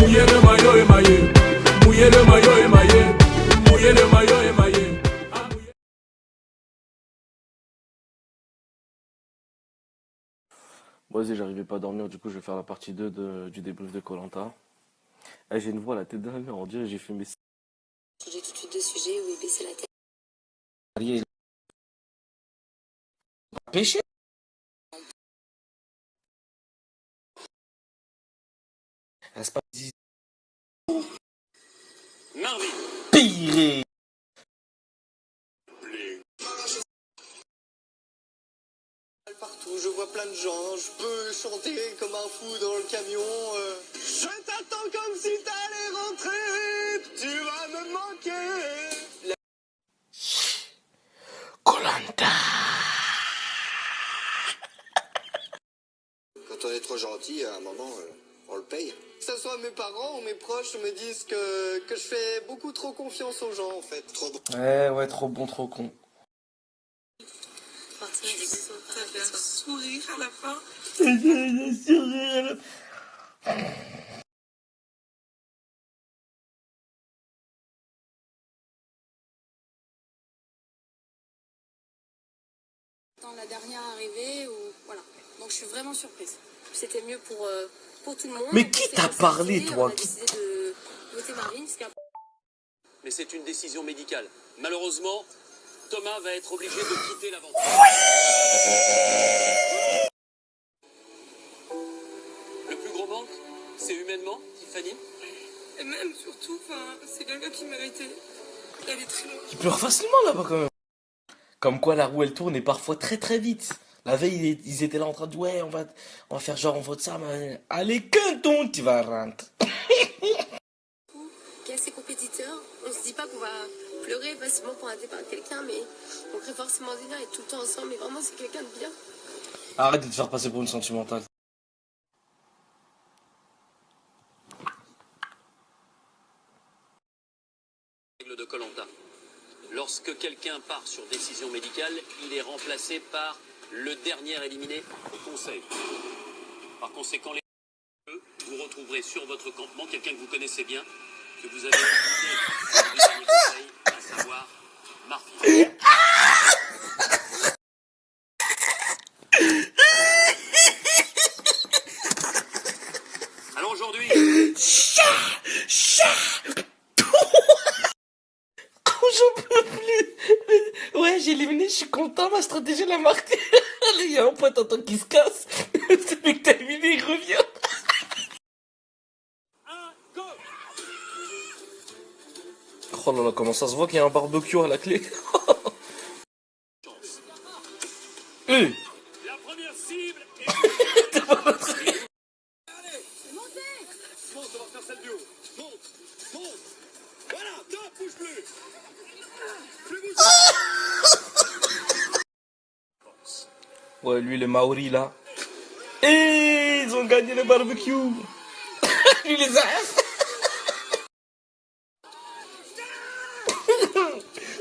mouiller le maillot émaillé. Mouiller le maillot émaillé. Mouiller le maillot émaillé. Moi aussi, j'arrivais pas à dormir, du coup, je vais faire la partie 2 du débrief de koh. J'ai une voix à la tête d'un mur, on dirait j'ai fait mes... Changer tout de suite de sujet, oui, baisser la tête. Il a pêché. Reste pas 10. Marvin. Pire. Partout, je vois plein de gens, je peux chanter comme un fou dans le camion. Je t'attends comme si t'allais rentrer, tu vas me manquer. koh. Quand on est trop gentil, à un moment, on le paye. Que ce soit mes parents ou mes proches me disent que je fais beaucoup trop confiance aux gens, en fait. Trop bon. Ouais, trop bon, trop con. Partir avec des gosses, ça fait un sourire à la fin. Dans la dernière arrivée, ou voilà. Donc je suis vraiment surprise. C'était mieux pour tout le monde. Mais qui t'a parlé, toi? On a décidé de voter Marvin, parce qu'après... Mais c'est une décision médicale. Malheureusement, Thomas va être obligé de quitter l'aventure. Le plus gros manque, c'est humainement, Tiffany. Et même, surtout, c'est quelqu'un qui méritait d'aller très loin. Il pleure facilement là-bas quand même. Comme quoi la roue elle tourne et parfois très très vite. La veille ils étaient là en train de ouais on va faire genre on vote ça mais allez que ton tu vas rentrer. Qui est assez compétiteur. On se dit pas qu'on va pleurer facilement pour un départ de quelqu'un, mais on crée forcément des liens et tout le temps ensemble. Mais vraiment, c'est quelqu'un de bien. Arrête de te faire passer pour une sentimentale. Règle de koh. Lorsque quelqu'un part sur décision médicale, il est remplacé par le dernier éliminé au conseil. Par conséquent, vous retrouverez sur votre campement quelqu'un que vous connaissez bien, que vous avez éliminé au dernier conseil, à savoir Marvin. Alors aujourd'hui, J'en peux plus. Ouais j'ai éliminé, je suis content, ma stratégie elle a marqué. Il y a un pote en temps qui se casse. Celui que t'as éliminé il revient. Oh là là comment ça se voit qu'il y a un barbecue à la clé. la première cible est... Allez, montez. Monte, on va faire celle du haut. Monte. Voilà, top, bouge plus. Plus bouge. Ouais lui le Maori là. Et ils ont gagné le barbecue. Lui les a.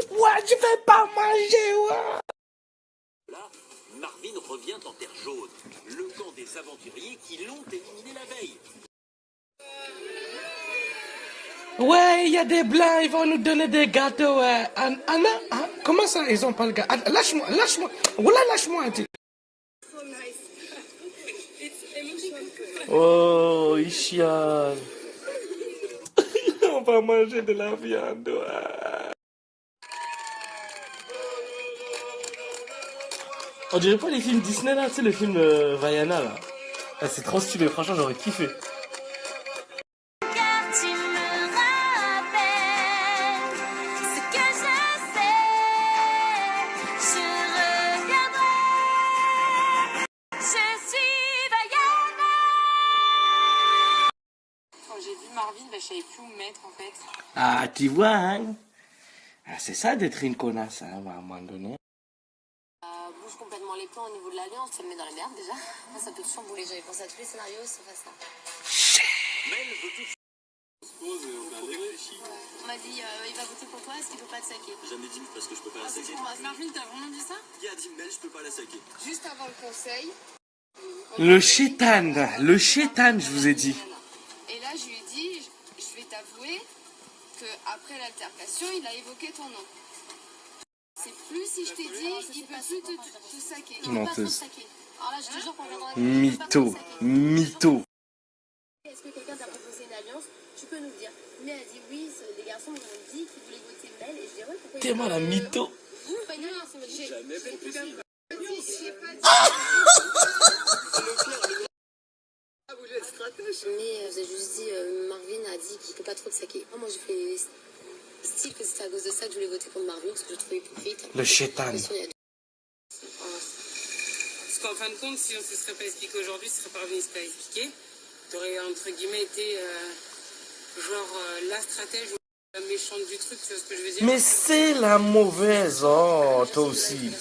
Ouais tu fais pas manger ouais. Là, Marvin revient en terre jaune. Le camp des aventuriers qui l'ont éliminé la veille. Ouais, il y a des blancs, ils vont nous donner des gâteaux. Anna, hein? Comment ça, ils ont pas le gâteau? Lâche-moi. Voilà, lâche-moi. Oh, il chiale. On va manger de la viande. Ouais. On dirait pas les films Disney là, tu sais, le film Vaiana là. Ah, c'est trop stylé, franchement, j'aurais kiffé. Marvin, je savais plus où me mettre en fait. Ah, tu vois, hein? Ah, c'est ça d'être une connasse, hein, à un moment donné. Bouge complètement les plans au niveau de l'alliance, ça me met dans la merde déjà. Moi, ça peut tout chambouler, j'avais pensé à tous les scénarios, sauf à ça. Mel veut tout On m'a dit, il va voter pour toi, est-ce qu'il peut pas te saquer? Jamais dit parce que je peux pas la C'est saquer. pour moi. Marvin, t'as vraiment dit ça? Qui a dit Mel, je peux pas la saquer? Juste avant le conseil. Le chétan, je vous ai dit. Et là, je lui ai dit, je vais t'avouer qu'après l'altercation, il a évoqué ton nom. C'est plus si je t'ai dit, il peut plus te saquer. Menteuse. Alors là, je te jure qu'on viendra. Mytho. Mytho. Est-ce que quelqu'un t'a proposé une alliance? Tu peux nous le dire. Mais elle a dit oui, des garçons m'ont dit qu'ils voulaient voter Mel. Et je dis ouais, pourquoi T'es moi la mytho. C'est pas une alliance, il m'a dit. Jamais fait possible. Vous êtes stratège. Mais vous avez juste dit, Marvin a dit qu'il ne peut pas trop te saquer. Moi, j'ai fait style que c'était à cause de ça que je voulais voter contre Marvin, parce que je trouvais hypocrite. Le chétan. Parce qu'en fin de compte, si on ne se serait pas expliqué aujourd'hui, ce serait pas revenu se pas expliquer. T'aurais entre guillemets été la stratège ou la méchante du truc, tu vois ce que je veux dire? Mais c'est la mauvaise. Oh, toi aussi.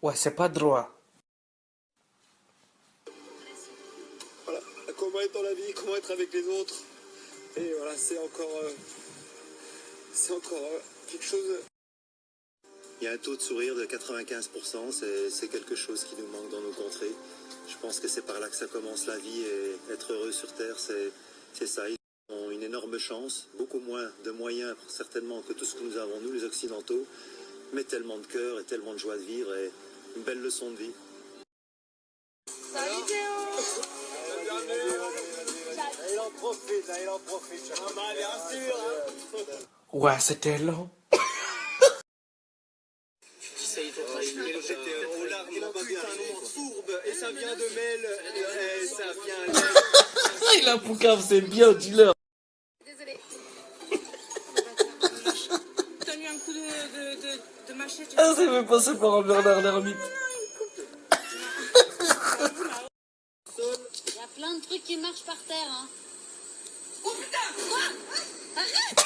Ouais, c'est pas droit. Voilà, comment être dans la vie, comment être avec les autres. Et voilà, c'est encore quelque chose. Il y a un taux de sourire de 95%, c'est quelque chose qui nous manque dans nos contrées. Je pense que c'est par là que ça commence la vie et être heureux sur Terre, c'est ça. Ils ont une énorme chance, beaucoup moins de moyens certainement que tout ce que nous avons nous les Occidentaux, mais tellement de cœur et tellement de joie de vivre et une belle leçon de vie. Il en profite. Ah bah bien sûr. Ouais, c'était long. J'étais au larmes, putain, non, fourbe, et ça vient de Mel, et ça vient... Il a poucave, c'est bien, dis-leur. Désolée. T'as mis un coup de machette. Ah, ça me passer par un Bernard l'ermite. Il y a plein de trucs qui marchent par terre, hein. Oh putain! Quoi? Arrête!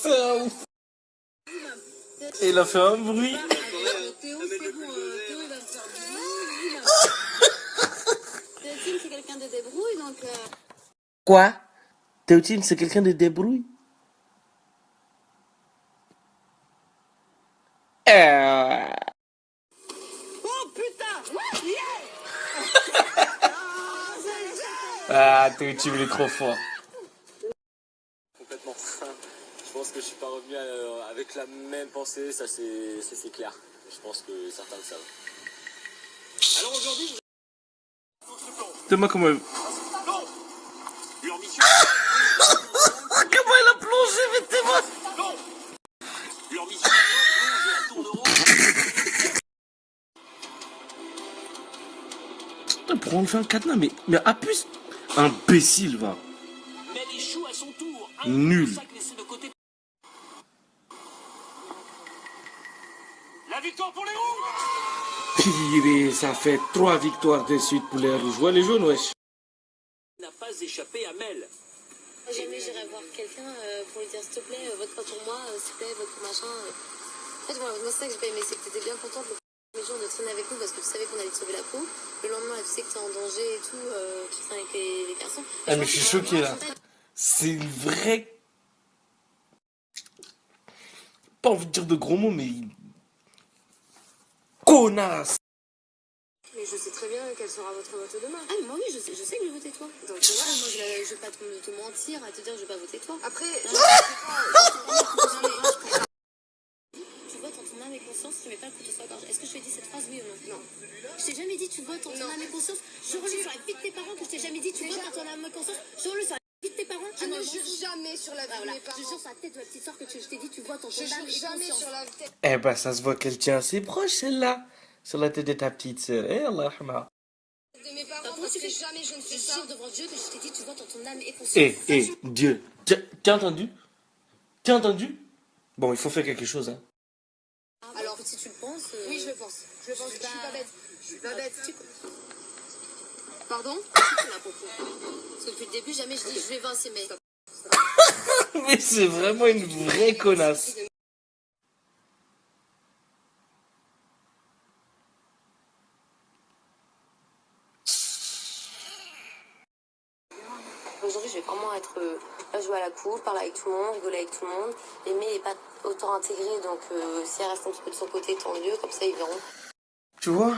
C'est un ouf. Et il a fait un bruit. Théo, c'est bon, Théo, il va me faire bisous. Théo, c'est quelqu'un de débrouille, donc... Quoi? Théotine, c'est quelqu'un de débrouille? Oh putain! Ah, Théotine, il est trop fort. Complètement. Je pense que je suis pas revenu avec la même pensée, ça c'est clair. Je pense que certains le savent. Alors aujourd'hui, Dis-moi comment elle... non! Leur mission... Comment elle a plongé, mais t'es moi. Non! Leur mission, plonger à tour de rôle. Pour enlever un cadenas, mais à plus. Imbécile, va. Mais elle échoue à son tour. Nul. Un sac laissé de côté. La victoire pour les rouges! Pire, ça fait 3 victoires de suite pour les rouges. Ouais, les jaunes, wesh. N'a pas échappé à Mel. Jamais j'irai voir quelqu'un pour lui dire s'il te plaît, vote pas pour moi, s'il te plaît, vote pour machin. En fait, moi, c'est ça que j'ai pas aimé, c'est que t'étais bien contente le premier jour de traîner avec nous parce que tu savais qu'on allait te sauver la peau. Le lendemain, tu sais que t'es en danger et tout, tu traînes avec les garçons. Ah, mais je suis choqué là. C'est une vraie. Pas envie de dire de gros mots, mais. Connasse! Mais je sais très bien quel sera votre vote demain. Ah, mais moi oui, je sais que je vais voter toi. Donc voilà, moi je vais pas te mentir à te dire que je vais pas voter toi. Après, tu votes en ton âme et conscience, tu mets pas le couteau sur la gorge. Est-ce que je t'ai dit cette phrase, oui ou non? Non. Je t'ai jamais dit tu votes en ton âme et conscience. Je relève sur la vie de tes parents que je t'ai jamais dit tu votes en ton âme et conscience. Je relève sur la vie de tes parents. Je ne jure jamais sur la vie de mes Je parents. jure sur la tête de la petite soeur que je t'ai dit tu votes en ton Je âme jure et jamais conscience. sur la tête. Eh ben, ça se voit qu'elle tient assez proche, celle-là. Sur la tête de ta petite sœur. Eh, Allah rahma. De mes parents, Pourquoi parce tu que fais jamais je ne fais Je ça. jure devant Dieu que je t'ai dit tu votes en ton âme et conscience. Dieu. T'as entendu? T'as entendu? Bon, il faut faire quelque chose, hein. Alors, si tu le penses... Oui, je le pense. Je le pense. Je suis pas bête. Je suis pas bête. Pardon? C'est la propos. Parce que depuis le début, jamais je dis je vais vincer, mais... Mais c'est vraiment une vraie connasse. Aujourd'hui, je vais vraiment être... là, jouer à la cour, parler avec tout le monde, rigoler avec tout le monde, aimer et pas autant intégrer. Donc si elle reste un petit peu de son côté, tant mieux, comme ça ils verront. Tu vois,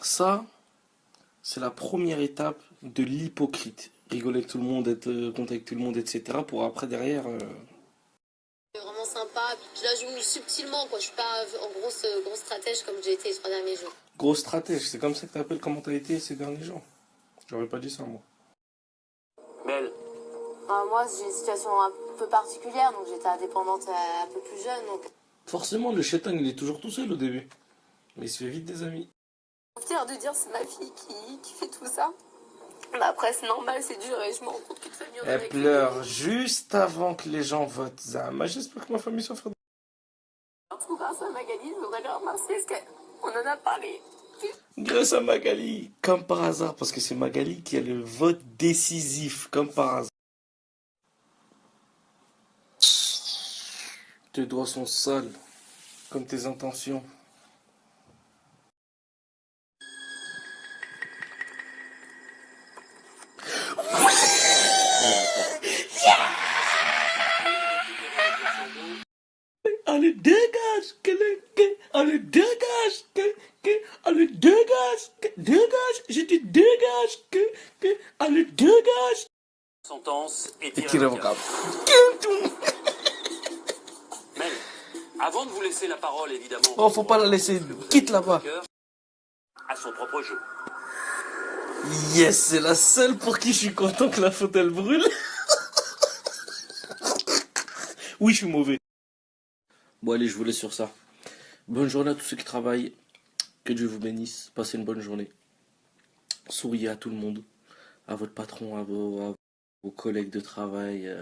ça, c'est la première étape de l'hypocrite. Rigoler avec tout le monde, être content avec tout le monde, etc. Pour après, derrière... C'est vraiment sympa. Je la joue subtilement, quoi. Je suis pas en grosse stratège comme j'ai été les 3 derniers jours. Grosse stratège, c'est comme ça que t'appelles comment t'as été ces derniers jours. J'aurais pas dit ça, moi. Mel, Moi, j'ai une situation un peu particulière, donc j'étais indépendante un peu plus jeune. Donc... Forcément, le chétan, il est toujours tout seul au début. Mais il se fait vite des amis. Fière de dire c'est ma fille qui fait tout ça. Mais après, c'est normal, c'est dur et je me rends compte qu'une famille... Elle pleure juste avant que les gens votent. Zama, j'espère que ma famille soit frère. Grâce à Magali, je voudrais leur remercier parce qu'on en a parlé. Grâce à Magali, comme par hasard, parce que c'est Magali qui a le vote décisif, comme par hasard. Tes doigts sont sales, comme tes intentions. Allez, dégage, allez, dégage, allez, dégage, je dis dégage, allez, dégage. sentence est Et irrévocable. Mel, avant de vous laisser la parole, évidemment... Oh, faut pas la laisser, quitte là-bas. À son propre jeu. Yes, c'est la seule pour qui je suis content que la faute elle brûle. Oui, je suis mauvais. Bon, allez, je vous laisse sur ça. Bonne journée à tous ceux qui travaillent. Que Dieu vous bénisse. Passez une bonne journée. Souriez à tout le monde. À votre patron, à vos collègues de travail.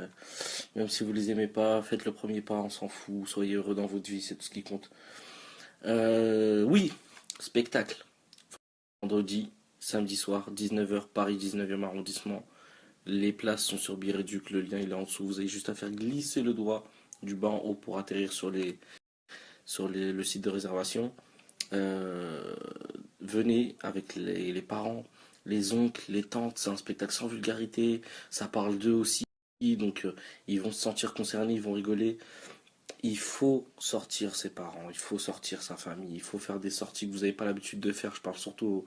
Même si vous les aimez pas, faites le premier pas, on s'en fout. Soyez heureux dans votre vie, c'est tout ce qui compte. Oui, spectacle. Vendredi, samedi soir, 19h, Paris 19e arrondissement. Les places sont sur Biréduc, le lien il est en dessous. Vous avez juste à faire glisser le doigt du bas en haut pour atterrir sur le site de réservation. Venez avec les parents, les oncles, les tantes. C'est un spectacle sans vulgarité. Ça parle d'eux aussi. Donc ils vont se sentir concernés, ils vont rigoler. Il faut sortir ses parents, il faut sortir sa famille. Il faut faire des sorties que vous n'avez pas l'habitude de faire. Je parle surtout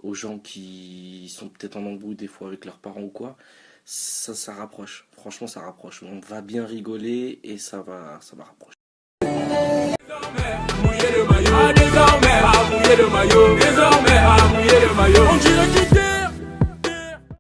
aux gens qui sont peut-être en embrouille des fois avec leurs parents ou quoi. Ça rapproche, franchement ça rapproche. On va bien rigoler et ça va rapprocher. Mouiller le maillot, désormais, mouiller le maillot, désormais, mouiller le maillot. On dirait qu'il